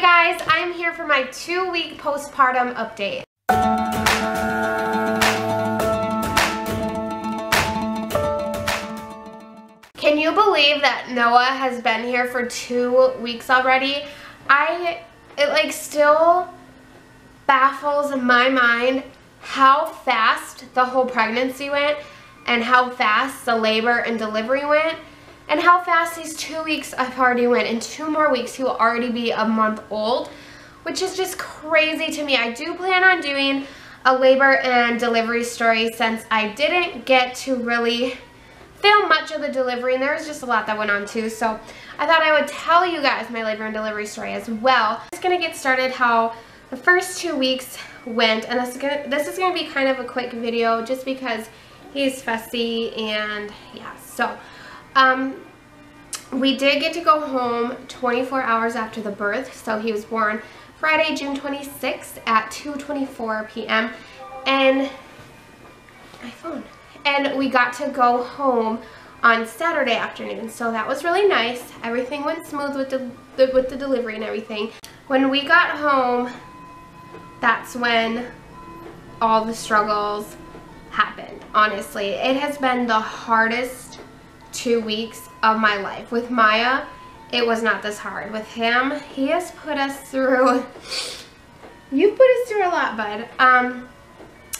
guys, I'm here for my 2-week postpartum update. Can you believe that Noah has been here for 2 weeks already? It like still baffles my mind how fast the whole pregnancy went and how fast the labor and delivery went and how fast these 2 weeks have already went. In 2 more weeks he will already be a month old, which is just crazy to me. I do plan on doing a labor and delivery story since I didn't get to really film much of the delivery and there was just a lot that went on too, so I thought I would tell you guys my labor and delivery story as well. I'm just going to get started how the first 2 weeks went, and this is going to be kind of a quick video just because he's fussy and yeah. So we did get to go home 24 hours after the birth, so he was born Friday, June 26th at 2:24 p.m. and my phone. And we got to go home on Saturday afternoon, so that was really nice. Everything went smooth with the delivery and everything. When we got home, that's when all the struggles happened. Honestly, it has been the hardest 2 weeks of my life. With Maya, it was not this hard. With him, he has put us through, you've put us through a lot, bud.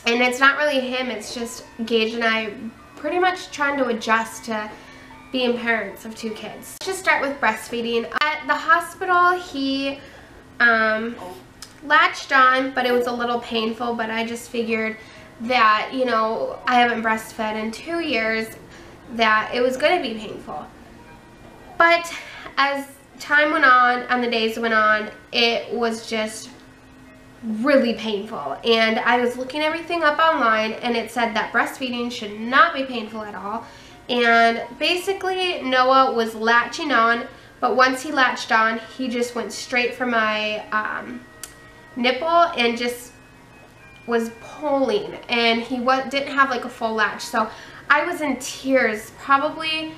And it's not really him, it's just Gage and I pretty much trying to adjust to being parents of 2 kids. Let's just start with breastfeeding. At the hospital, he latched on, but it was a little painful, but I just figured that, you know, I haven't breastfed in 2 years, that it was going to be painful. But as time went on and the days went on, it was just really painful, and I was looking everything up online and it said that breastfeeding should not be painful at all. And basically Noah was latching on, but once he latched on, he just went straight for my nipple and just was pulling, and he didn't have like a full latch. So I was in tears probably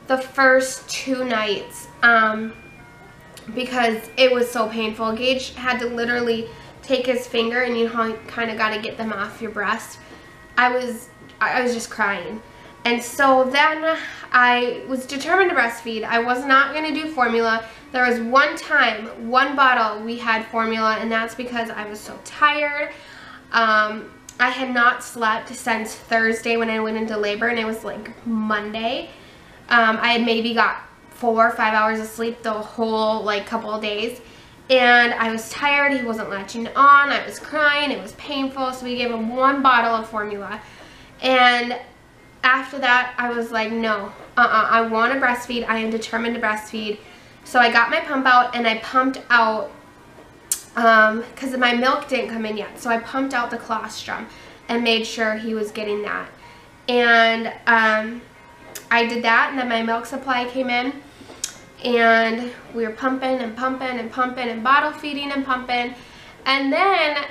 the first 2 nights because it was so painful. Gage had to literally take his finger, and you kind of got to get them off your breast. I was just crying. And so then I was determined to breastfeed. I was not going to do formula. There was one time, 1 bottle we had formula, and that's because I was so tired. I had not slept since Thursday when I went into labor, and it was like Monday. I had maybe got 4 or 5 hours of sleep the whole like couple of days. And I was tired, he wasn't latching on, I was crying, it was painful, so we gave him 1 bottle of formula. And after that, I was like, no, I want to breastfeed, I am determined to breastfeed. So I got my pump out, and I pumped out, because my milk didn't come in yet, so I pumped out the colostrum and made sure he was getting that. And I did that, and then my milk supply came in. And we were pumping and pumping and pumping and bottle feeding and pumping. And then,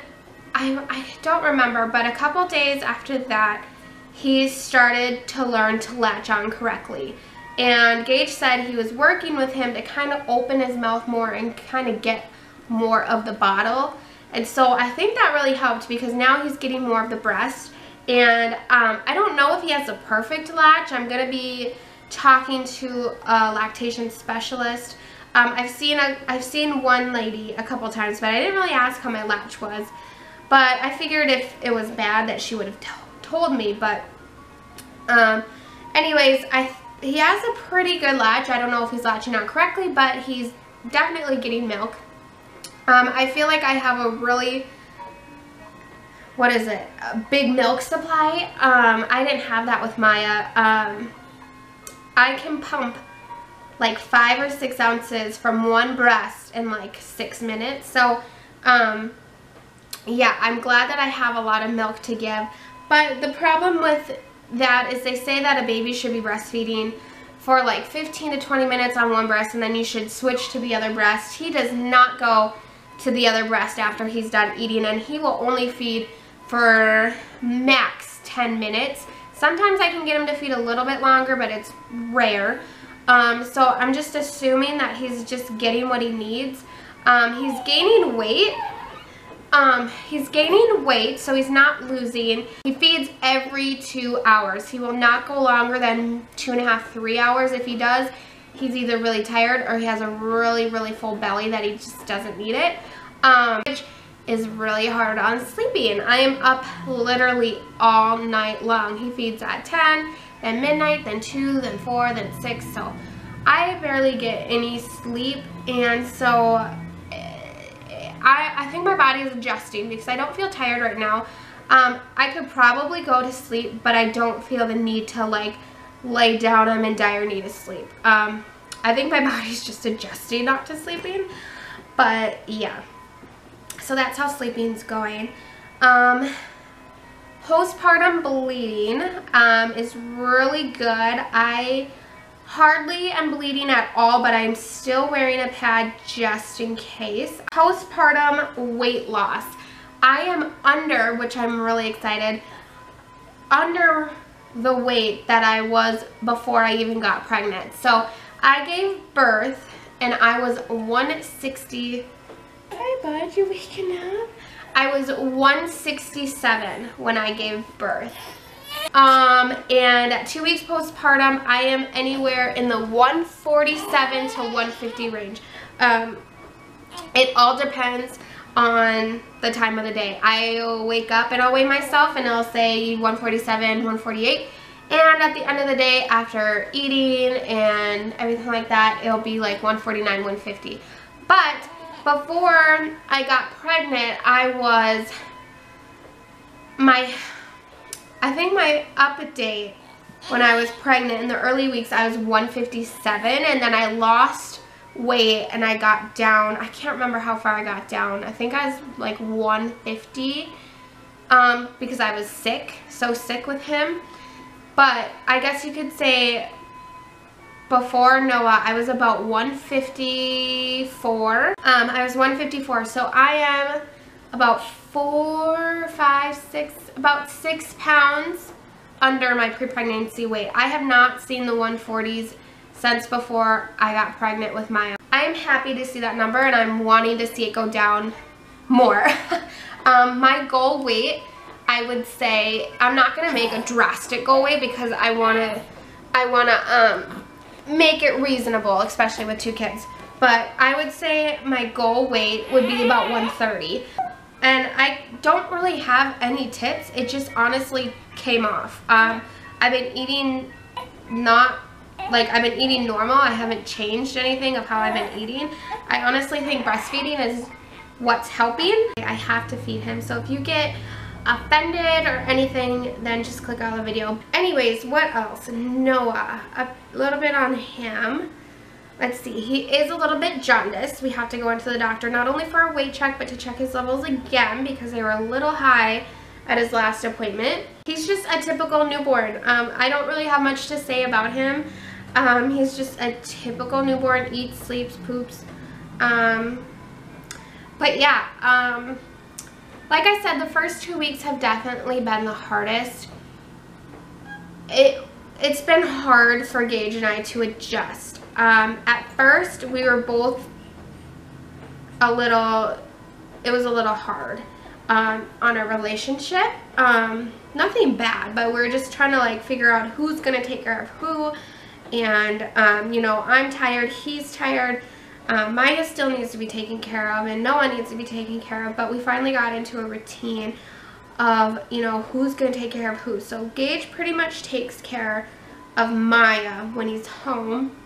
I don't remember, but a couple days after that, he started to learn to latch on correctly. And Gage said he was working with him to kind of open his mouth more and kind of get more of the bottle. And so I think that really helped because now he's getting more of the breast. And I don't know if he has a perfect latch. I'm going to be talking to a lactation specialist. I've seen one lady a couple times, but I didn't really ask how my latch was. But I figured if it was bad that she would have told me. But anyways, he has a pretty good latch. I don't know if he's latching on correctly, but he's definitely getting milk. I feel like I have a really, a big milk supply. I didn't have that with Maya. I can pump like 5 or 6 ounces from 1 breast in like 6 minutes. So, yeah, I'm glad that I have a lot of milk to give. But the problem with that is they say that a baby should be breastfeeding for like 15 to 20 minutes on 1 breast, and then you should switch to the other breast. He does not go to the other breast after he's done eating, and he will only feed for max 10 minutes. Sometimes I can get him to feed a little bit longer, but it's rare. So I'm just assuming that he's just getting what he needs. He's gaining weight. So he's not losing. He feeds every 2 hours. He will not go longer than 2.5, 3 hours. If he does, he's either really tired or he has a really, really full belly that he just doesn't need it. Which is really hard on sleeping. I am up literally all night long. He feeds at 10, then midnight, then 2, then 4, then 6. So I barely get any sleep, and so I think my body is adjusting because I don't feel tired right now. I could probably go to sleep, but I don't feel the need to like lay down. I'm in dire need of sleep. I think my body's just adjusting not to sleeping, but yeah. So that's how sleeping's going. Postpartum bleeding is really good. I hardly am bleeding at all, but I'm still wearing a pad just in case. Postpartum weight loss. I am under, which I'm really excited, under the weight that I was before I even got pregnant. So I gave birth and I was 160. Hi bud, you waking up? I was 167 when I gave birth. And at 2 weeks postpartum, I am anywhere in the 147 to 150 range. It all depends on the time of the day. I'll wake up and I'll weigh myself and I'll say 147, 148. And at the end of the day, after eating and everything like that, it'll be like 149, 150. But before I got pregnant, I think my up-to-date when I was pregnant in the early weeks, I was 157, and then I lost weight and I got down. I can't remember how far I got down. I think I was like 150 because I was sick, so sick with him. But I guess you could say before Noah, I was about 154. I was 154, so I am about 4, 5, 6, about 6 pounds under my pre-pregnancy weight. I have not seen the 140s since before I got pregnant with Myah. I am happy to see that number, and I'm wanting to see it go down more. My goal weight, I would say, I'm not gonna make a drastic goal weight because I wanna make it reasonable, especially with 2 kids. But I would say my goal weight would be about 130. And I don't really have any tips. It just honestly came off. I've been eating I've been eating normal. I haven't changed anything of how I've been eating. I honestly think breastfeeding is what's helping. I have to feed him. So if you get offended or anything, then just click out the video. Anyways, what else? Noah, a little bit on him. Let's see, he is a little bit jaundiced. We have to go into the doctor not only for a weight check, but to check his levels again because they were a little high at his last appointment. He's just a typical newborn. I don't really have much to say about him. He's just a typical newborn, eats, sleeps, poops. But yeah, like I said, the first 2 weeks have definitely been the hardest. It's been hard for Gage and I to adjust. At first, we were both it was a little hard on our relationship. Nothing bad, but we're just trying to like figure out who's gonna take care of who. And you know, I'm tired, he's tired. Myah still needs to be taken care of, and Noah needs to be taken care of, but we finally got into a routine of, you know, who's going to take care of who. So Gage pretty much takes care of Myah when he's home,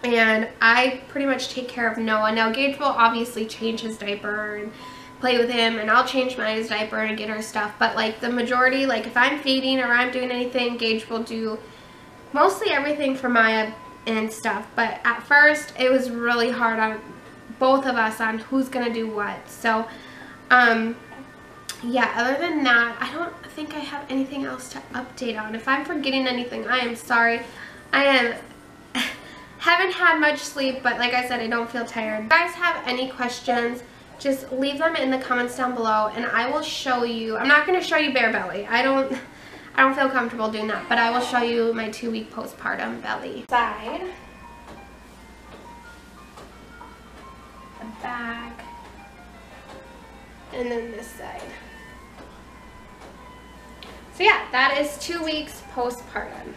and I pretty much take care of Noah. Now Gage will obviously change his diaper and play with him, and I'll change Myah's diaper and get her stuff, but like the majority, like if I'm feeding or I'm doing anything, Gage will do mostly everything for Myah and stuff. But at first it was really hard on both of us on who's gonna do what. So yeah, other than that, I don't think I have anything else to update on. If I'm forgetting anything, I am sorry. I haven't had much sleep, but like I said, I don't feel tired. If you guys have any questions, just leave them in the comments down below and I will show you. I'm not going to show you bare belly. I don't feel comfortable doing that, but I will show you my 2-week postpartum belly. Side. back, and then this side. So yeah, that is 2 weeks postpartum.